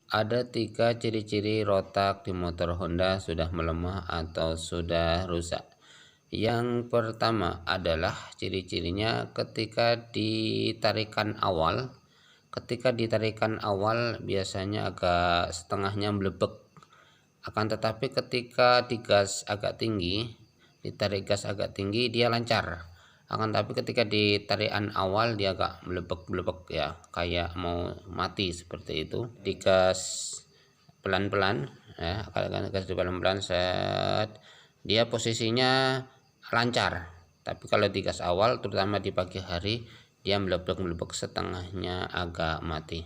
Ada 3 ciri-ciri rotak di motor Honda sudah melemah atau sudah rusak. Yang pertama adalah ciri-cirinya ketika ditarikan awal biasanya agak setengahnya melebek. Akan tetapi ketika digas agak tinggi, ditarik gas agak tinggi dia lancar. Akan tapi ketika di tarikan awal dia agak melebek-melebek ya, kayak mau mati seperti itu. Digas pelan-pelan ya, kalau gas pelan-pelan set, dia posisinya lancar. Tapi kalau digas awal terutama di pagi hari dia melebek-melebek setengahnya agak mati.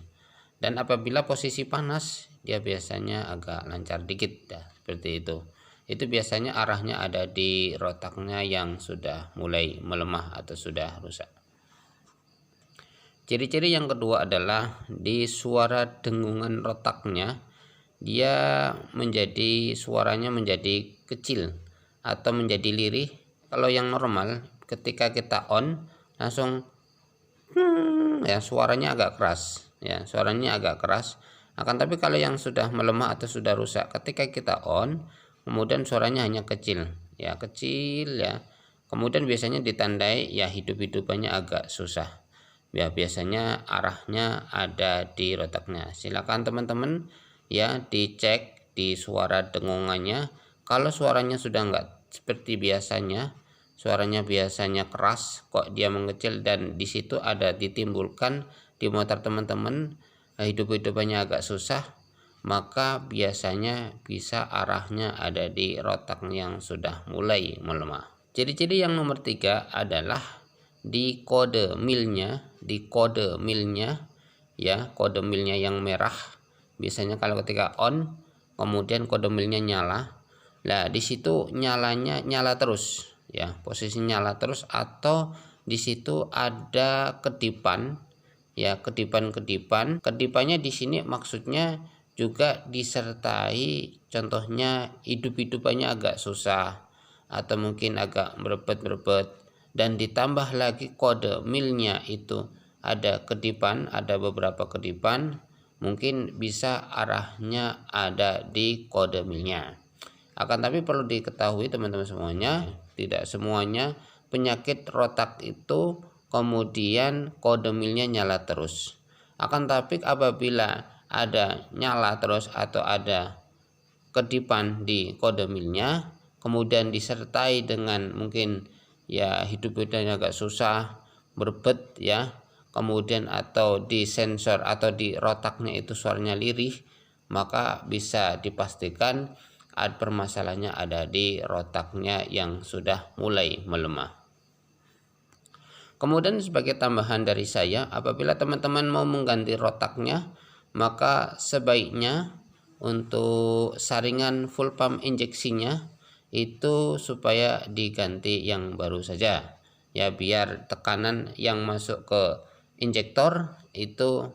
Dan apabila posisi panas dia biasanya agak lancar dikit ya, seperti itu. Itu biasanya arahnya ada di rotaknya yang sudah mulai melemah atau sudah rusak. Ciri-ciri yang kedua adalah di suara dengungan rotaknya, suaranya menjadi kecil atau menjadi lirih. Kalau yang normal ketika kita on langsung ya, suaranya agak keras ya, akan tapi kalau yang sudah melemah atau sudah rusak, ketika kita on kemudian suaranya hanya kecil ya, kemudian biasanya ditandai ya hidup-hidupannya agak susah ya, biasanya arahnya ada di rotaknya. Silakan teman-teman ya dicek di suara dengungannya. Kalau suaranya sudah enggak seperti biasanya, suaranya biasanya keras kok dia mengecil, dan di situ ada ditimbulkan di motor teman-teman hidup-hidupannya agak susah, maka biasanya bisa arahnya ada di rotak yang sudah mulai melemah. Ciri-ciri yang nomor 3 adalah di kode milnya, ya, kode milnya yang merah. Biasanya kalau ketika on kemudian kode milnya nyala, nah di situ nyala terus ya, posisi nyala terus, atau di situ ada kedipan ya, kedipannya di sini maksudnya juga disertai contohnya hidup-hidupannya agak susah atau mungkin agak merebet-merebet, dan ditambah lagi kode milnya itu ada kedipan, ada beberapa kedipan, mungkin bisa arahnya ada di kode milnya. Akan tapi perlu diketahui teman-teman semuanya, tidak semuanya penyakit rotak itu kemudian kode milnya nyala terus. Akan tapi apabila ada nyala terus atau ada kedipan di kode milnya kemudian disertai dengan mungkin ya hidup-hidupnya agak susah, berbet ya, kemudian atau di sensor atau di rotaknya itu suaranya lirih, maka bisa dipastikan permasalahannya ada di rotaknya yang sudah mulai melemah. Kemudian sebagai tambahan dari saya, apabila teman-teman mau mengganti rotaknya, maka sebaiknya untuk saringan full pump injeksinya itu supaya diganti yang baru saja ya, biar tekanan yang masuk ke injektor itu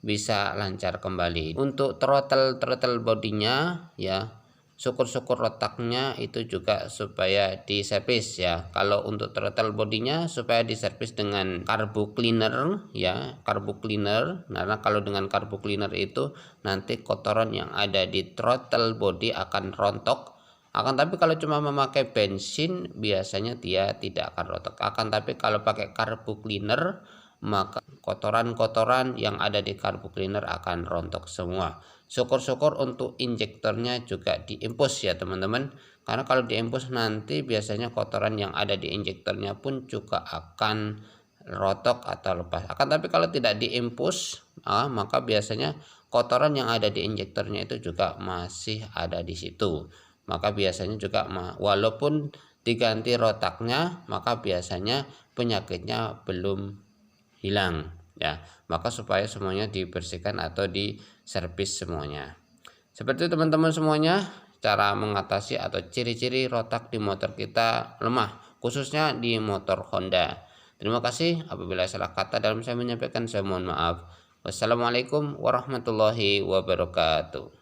bisa lancar kembali. Untuk throttle bodinya ya, syukur-syukur rotaknya itu juga supaya diservis ya. Kalau untuk throttle bodinya supaya diservis dengan carbo cleaner ya, karena kalau dengan carbo cleaner itu nanti kotoran yang ada di throttle body akan rontok. Akan tapi kalau cuma memakai bensin biasanya dia tidak akan rontok. Akan tapi kalau pakai carbo cleaner maka kotoran-kotoran yang ada di carbo cleaner akan rontok semua. Syukur-syukur untuk injektornya juga diimpus ya teman-teman, karena kalau diimpus nanti biasanya kotoran yang ada di injektornya pun juga akan rotok atau lepas. Akan tapi kalau tidak diimpus maka biasanya kotoran yang ada di injektornya itu juga masih ada di situ, maka biasanya juga walaupun diganti rotaknya maka biasanya penyakitnya belum hilang ya, maka supaya semuanya dibersihkan atau diservis semuanya. Seperti itu teman-teman semuanya, cara mengatasi atau ciri-ciri rotak di motor kita lemah, khususnya di motor Honda. Terima kasih, apabila salah kata dalam saya menyampaikan saya mohon maaf. Wassalamualaikum warahmatullahi wabarakatuh.